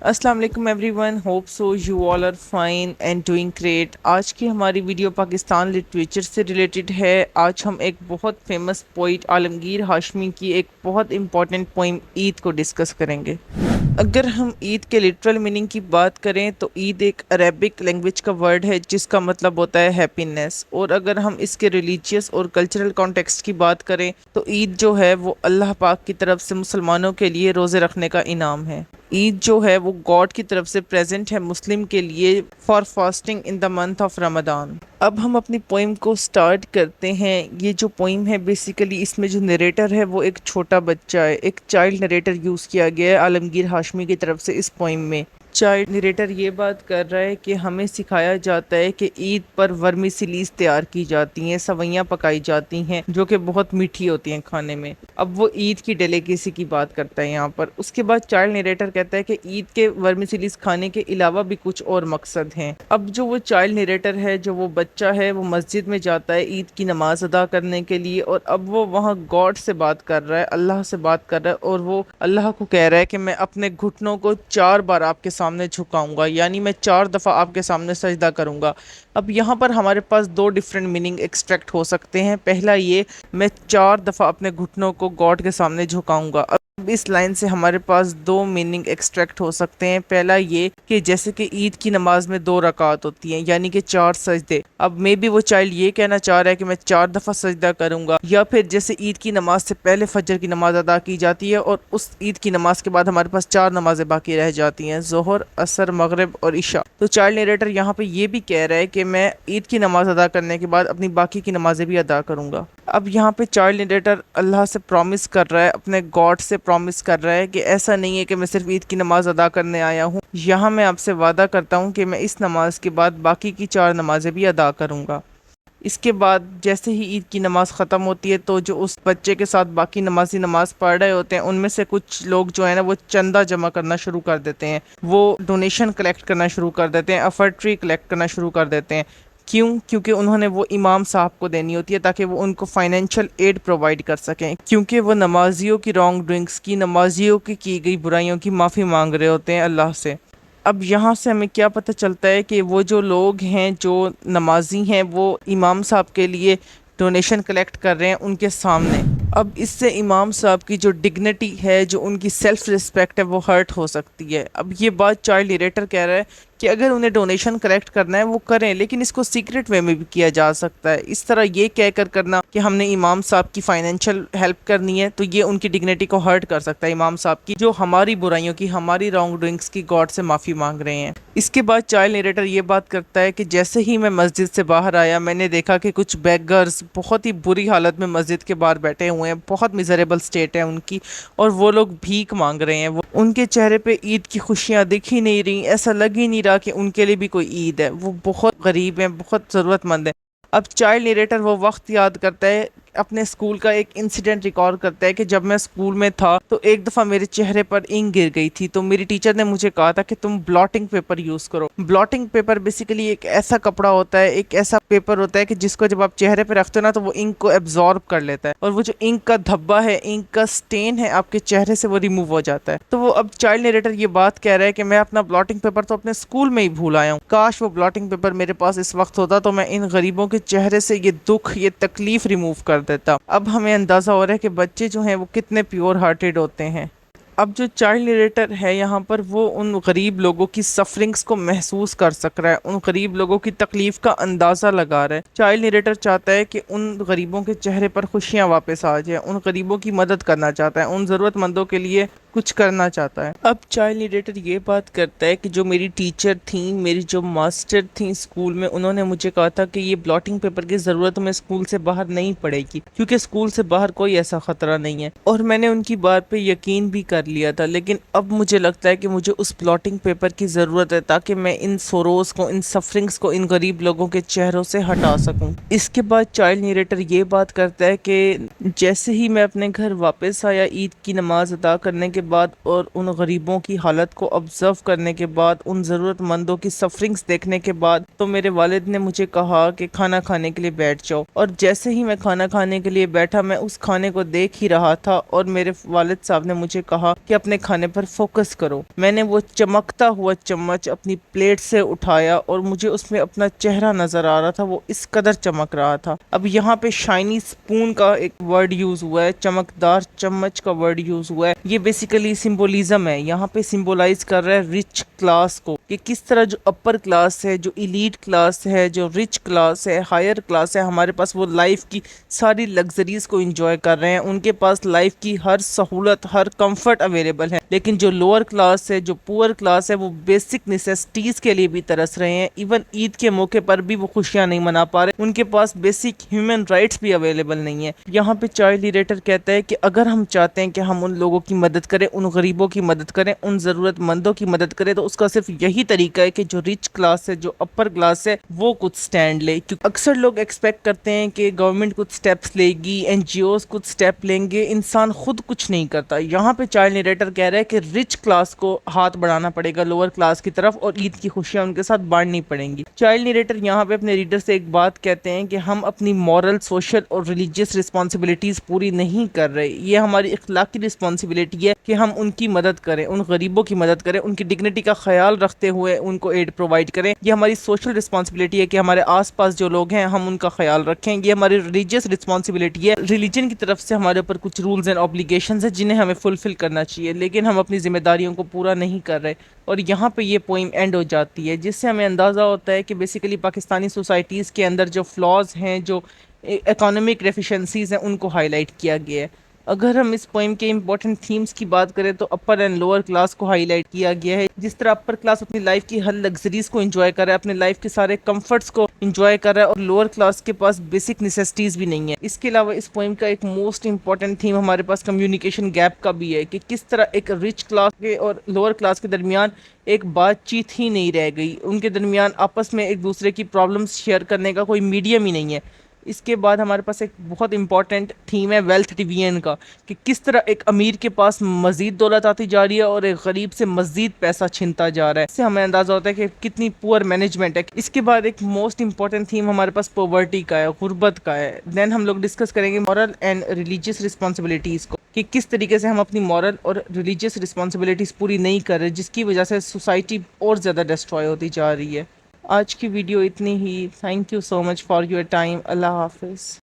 अस्सलाम वालेकुम everyone, hope so you all are fine and doing great. आज की हमारी वीडियो पाकिस्तान लिटरेचर से रिलेटेड है। आज हम एक बहुत फेमस पोइट आलमगीर हाशमी की एक बहुत इंपॉर्टेंट पोइम ईद को डिस्कस करेंगे। अगर हम ईद के लिटरल मीनिंग की बात करें तो ईद एक अरेबिक लैंग्वेज का वर्ड है जिसका मतलब होता है हैप्पीनेस। और अगर हम इसके रिलीजियस और कल्चरल कॉन्टेक्स्ट की बात करें तो ईद जो है वो अल्लाह पाक की तरफ से मुसलमानों के लिए रोज़े रखने का इनाम है। ईद जो है वो गॉड की तरफ से प्रेजेंट है मुस्लिम के लिए for fasting in the month of Ramadan. अब हम अपनी पोइम को स्टार्ट करते हैं। ये जो पोइम है बेसिकली इसमें जो नरेटर है वो एक छोटा बच्चा है, एक चाइल्ड नरेटर यूज़ किया गया है आलमगीर हाशमी की तरफ से इस पोइम में। चाइल्ड नरेटर ये बात कर रहा है कि हमें सिखाया जाता है कि ईद पर वर्मिसिलीज तैयार की जाती हैं, सवैयाँ पकाई जाती हैं जो कि बहुत मीठी होती हैं खाने में। अब वो ईद की डेलीकेसी की बात करता है यहाँ पर। उसके बाद चाइल्ड नरेटर कहता है कि ईद के वर्मिसिलीज खाने के अलावा भी कुछ और मकसद हैं। अब जो वो चाइल्ड नरेटर है, जो वो बच्चा है, वो मस्जिद में जाता है ईद की नमाज अदा करने के लिए और अब वो वहाँ गॉड से बात कर रहा है, अल्लाह से बात कर रहा है और वो अल्लाह को कह रहा है कि मैं अपने घुटनों को 4 बार आपके सामने झुकाऊंगा, यानी मैं 4 दफ़ा आपके सामने सजदा करूंगा। अब यहाँ पर हमारे पास 2 डिफरेंट मीनिंग एक्सट्रैक्ट हो सकते हैं। पहला ये, मैं 4 दफ़ा अपने घुटनों को गॉड के सामने झुकाऊंगा। अब इस लाइन से हमारे पास 2 मीनिंग एक्सट्रैक्ट हो सकते हैं। पहला ये कि जैसे कि ईद की नमाज में 2 रकात होती हैं यानी कि 4 सजदे। अब मे बी वो चाइल्ड ये कहना चाह रहा है कि मैं 4 दफ़ा सजदा करूंगा, या फिर जैसे ईद की नमाज से पहले फजर की नमाज अदा की जाती है और उस ईद की नमाज के बाद हमारे पास 4 नमाजें बाकी रह जाती हैं, ज़ोहर, असर, मगरिब और इशा। तो चाइल्ड नरेटर यहाँ पे ये भी कह रहा है कि मैं ईद की नमाज अदा करने के बाद अपनी बाकी की नमाजें भी अदा करूंगा। अब यहाँ पे चाइल्ड नरेटर अल्लाह से प्रॉमिस कर रहा है, अपने गॉड से प्रॉमिस कर रहा है कि ऐसा नहीं है कि मैं सिर्फ ईद की नमाज अदा करने आया हूँ, यहाँ मैं आपसे वादा करता हूँ कि मैं इस नमाज के बाद बाकी की 4 नमाजें भी अदा करूँगा। इसके बाद जैसे ही ईद की नमाज़ ख़त्म होती है तो जो उस बच्चे के साथ बाकी नमाजी नमाज़ पढ़ रहे होते हैं उनमें से कुछ लोग जो है ना वो चंदा जमा करना शुरू कर देते हैं, वो डोनेशन कलेक्ट करना शुरू कर देते हैं, अफर्ट्री कलेक्ट करना शुरू कर देते हैं। क्यों? क्योंकि उन्होंने वो इमाम साहब को देनी होती है ताकि वो उनको फाइनेंशियल एड प्रोवाइड कर सकें, क्योंकि वो नमाजियों की रॉन्ग डूइंग्स की, नमाजियों की गई बुराइयों की माफ़ी मांग रहे होते हैं अल्लाह से। अब यहाँ से हमें क्या पता चलता है कि वो जो लोग हैं, जो नमाजी हैं, वो इमाम साहब के लिए डोनेशन कलेक्ट कर रहे हैं उनके सामने। अब इससे इमाम साहब की जो डिग्निटी है, जो उनकी सेल्फ रिस्पेक्ट है, वो हर्ट हो सकती है। अब ये बात चाइल्ड नरेटर कह रहा है कि अगर उन्हें डोनेशन कलेक्ट करना है वो करें, लेकिन इसको सीक्रेट वे में भी किया जा सकता है। इस तरह ये कहकर करना कि हमने इमाम साहब की फाइनेंशियल हेल्प करनी है तो ये उनकी डिग्निटी को हर्ट कर सकता है, इमाम साहब की जो हमारी बुराइयों की, हमारी रॉन्ग डूइंग्स की गॉड से माफ़ी मांग रहे हैं। इसके बाद चाइल्ड नरेटर ये बात करता है कि जैसे ही मैं मस्जिद से बाहर आया मैंने देखा कि कुछ बेगर्स बहुत ही बुरी हालत में मस्जिद के बाहर बैठे हुए हैं, बहुत मिजरेबल स्टेट है उनकी, और वो लोग भीख मांग रहे हैं। वो उनके चेहरे पे ईद की खुशियाँ दिख ही नहीं रही, ऐसा लग ही नहीं रहा कि उनके लिए भी कोई ईद है। वो बहुत गरीब हैं, बहुत ज़रूरतमंद है। अब चाइल्ड नरेटर वो वक्त याद करता है, अपने स्कूल का एक इंसिडेंट रिकॉर्ड करता है कि जब मैं स्कूल में था तो एक दफ़ा मेरे चेहरे पर इंक गिर गई थी, तो मेरी टीचर ने मुझे कहा था कि तुम ब्लॉटिंग पेपर यूज़ करो। ब्लॉटिंग पेपर बेसिकली एक ऐसा कपड़ा होता है, एक ऐसा पेपर होता है कि जिसको जब आप चेहरे पर रखते हो ना तो वो इंक को एब्जॉर्ब कर लेता है और वो जो इंक का धब्बा है, इंक का स्टेन है आपके चेहरे से, वो रिमूव हो जाता है। तो वो अब चाइल्ड नरेटर ये बात कह रहा है कि मैं अपना ब्लॉटिंग पेपर तो अपने स्कूल में ही भूल आया हूँ, काश वो ब्लॉटिंग पेपर मेरे पास इस वक्त होता तो मैं इन गरीबों के चेहरे से ये दुख, ये तकलीफ रिमूव कर देता। अब हमें अंदाज़ा हो रहा है कि बच्चे जो हैं वो कितने प्योर हार्टेड होते हैं। अब जो चाइल्ड नरेटर है यहाँ पर वो उन गरीब लोगों की सफरिंग्स को महसूस कर सक रहा है, उन गरीब लोगों की तकलीफ़ का अंदाज़ा लगा रहा है। चाइल्ड नरेटर चाहता है कि उन गरीबों के चेहरे पर खुशियाँ वापस आ जाए, उन गरीबों की मदद करना चाहता है, उन ज़रूरतमंदों के लिए कुछ करना चाहता है। अब चाइल्ड नरेटर ये बात करता है कि जो मेरी टीचर थी, मेरी जो मास्टर थी स्कूल में, उन्होंने मुझे कहा था कि ये ब्लॉटिंग पेपर की ज़रूरत हमें स्कूल से बाहर नहीं पड़ेगी क्योंकि स्कूल से बाहर कोई ऐसा ख़तरा नहीं है, और मैंने उनकी बात पे यकीन भी कर लिया था। लेकिन अब मुझे लगता है कि मुझे उस ब्लॉटिंग पेपर की ज़रूरत है ताकि मैं इन सोरोज़ को, इन सफरिंग्स को इन गरीब लोगों के चेहरों से हटा सकूँ। इसके बाद चाइल्ड नरेटर ये बात करता है कि जैसे ही मैं अपने घर वापस आया ईद की नमाज अदा करने के बाद और उन गरीबों की हालत को ऑब्जर्व करने के बाद, उन ज़रूरतमंदों की सफरिंग्स देखने के बाद, तो मेरे वालिद ने मुझे कहा कि खाना खाने के लिए बैठ जाओ। और जैसे ही मैं खाना खाने के लिए बैठा मैं उस खाने को देख ही रहा था और मेरे वालिद साहब ने मुझे कहा کہ اپنے کھانے پر فوکس کرو۔ میں نے وہ چمکتا ہوا چمچ اپنی پلیٹ سے اٹھایا اور مجھے اس میں اپنا چہرہ نظر آ رہا تھا، وہ اس قدر چمک رہا تھا۔ اب یہاں پہ شائنی سپون کا ایک ورڈ یوز ہوا ہے، چمکدار چمچ کا ورڈ یوز ہوا ہے۔ یہ بیسیکلی سمبولیزم ہے، یہاں پہ سمبولائز کر رہا ہے رچ کلاس کو، کہ کس طرح جو اپر کلاس ہے، جو ایلیٹ کلاس ہے، جو رچ کلاس ہے، ہائر کلاس ہے، ہمارے پاس وہ لائف کی ساری لگژریز کو انجوائے کر رہے ہیں، ان کے پاس لائف کی ہر سہولت، ہر کمفرٹ اویلیبل ہے۔ لیکن جو لوور کلاس ہے، جو پور کلاس ہے، وہ بیسک نیسیسٹیز کے لیے بھی ترس رہے ہیں۔ ایون عید کے موقع پر بھی وہ خوشیاں نہیں منا پا رہے، ان کے پاس بیسک ہیومن رائٹس بھی اویلیبل نہیں ہے۔ یہاں پہ چائلڈ لیڈریٹر کہتا ہے کہ اگر ہم چاہتے ہیں کہ ہم ان لوگوں کی مدد کریں، ان غریبوں کی مدد کریں، ان ضرورت مندوں کی مدد کریں، تو اس کا صرف یہی طریقہ ہے کہ جو رچ کلاس ہے، جو اپر کلاس ہے، وہ کچھ سٹینڈ لے۔ کیونکہ اکثر لوگ ایکسپیکٹ کرتے ہیں کہ گورنمنٹ کچھ سٹیپس لے گی، این جی اوز کچھ سٹیپ لیں گے، انسان خود کچھ نہیں کرتا۔ یہاں پہ چائلڈ لیڈریٹر کہہ رہا ہے کہ رچ کلاس کو ہاتھ بڑھانا پڑے گا لوور کلاس کی طرف، اور عید کی خوشیاں ان کے ساتھ بانٹنی پڑیں گی۔ چائلڈ لیڈریٹر یہاں پہ اپنے ریڈر سے ایک بات کہتے ہیں کہ ہم اپنی مورل، سوشل اور ریلیجیس رسپانسبلٹیز پوری نہیں کر رہے، یہ ہماری اخلاقی رسپانسبلٹی ہے کہ ہم ان کی مدد کریں، ان غریبوں کی مدد کریں، ان کی ڈگنیٹی کا خیال رکھتے ہوئے ان کو ایڈ پرووائڈ کریں۔ یہ ہماری سوشل رسپانسبلٹی ہے کہ ہمارے آس پاس جو لوگ ہیں ہم ان کا خیال رکھیں۔ یہ ہماری ریلیجیس رسپانسبلٹی ہے، ریلیجن کی طرف سے ہمارے اوپر کچھ رولز اینڈ اوبلیگیشنز ہیں جنہیں ہمیں فلفل کرنا چاہیے، لیکن ہم اپنی ذمہ داریوں کو پورا نہیں کر رہے۔ اور یہاں پہ یہ پوئم اینڈ ہو جاتی ہے، جس سے ہمیں اندازہ ہوتا ہے کہ بیسیکلی پاکستانی سوسائٹیز کے اندر جو فلاز ہیں، جو اکانومک ڈیفیشنسیز ہیں، ان کو ہائی لائٹ کیا گیا ہے۔ اگر ہم اس پوئم کے امپورٹنٹ تھیمز کی بات کریں تو اپر اینڈ لوور کلاس کو ہائی لائٹ کیا گیا ہے۔ جس طرح اپر کلاس اپنی لائف کی ہر لگژریز کو انجوائے کر رہا ہے، اپنے لائف کے سارے کمفرٹس کو انجوائے کر رہا ہے، اور لوور کلاس کے پاس بیسک نیسیسٹیز بھی نہیں ہے۔ اس کے علاوہ اس پوئم کا ایک موسٹ امپورٹنٹ تھیم ہمارے پاس کمیونیکیشن گیپ کا بھی ہے، کہ کس طرح ایک رچ کلاس کے اور لوور کلاس کے درمیان ایک بات چیت ہی نہیں رہ گئی، ان کے درمیان آپس میں ایک دوسرے کی پرابلمس شیئر کرنے کا کوئی میڈیم ہی نہیں ہے۔ اس کے بعد ہمارے پاس ایک بہت امپورٹنٹ تھیم ہے ویلتھ ڈویژن کا، کہ کس طرح ایک امیر کے پاس مزید دولت آتی جا رہی ہے اور ایک غریب سے مزید پیسہ چھنتا جا رہا ہے۔ اس سے ہمیں اندازہ ہوتا ہے کہ کتنی پور مینجمنٹ ہے۔ اس کے بعد ایک موسٹ امپورٹنٹ تھیم ہمارے پاس پاورٹی کا ہے، غربت کا ہے۔ دین ہم لوگ ڈسکس کریں گے مورل اینڈ ریلیجیس رسپانسبلٹیز کو، کہ کس طریقے سے ہم اپنی مورل اور ریلیجیس رسپانسبلٹیز پوری نہیں کر رہے، جس کی وجہ سے سوسائٹی اور زیادہ ڈسٹروائے ہوتی جا رہی ہے۔ آج کی ویڈیو اتنی ہی۔ Thank you so much for your time. اللہ حافظ۔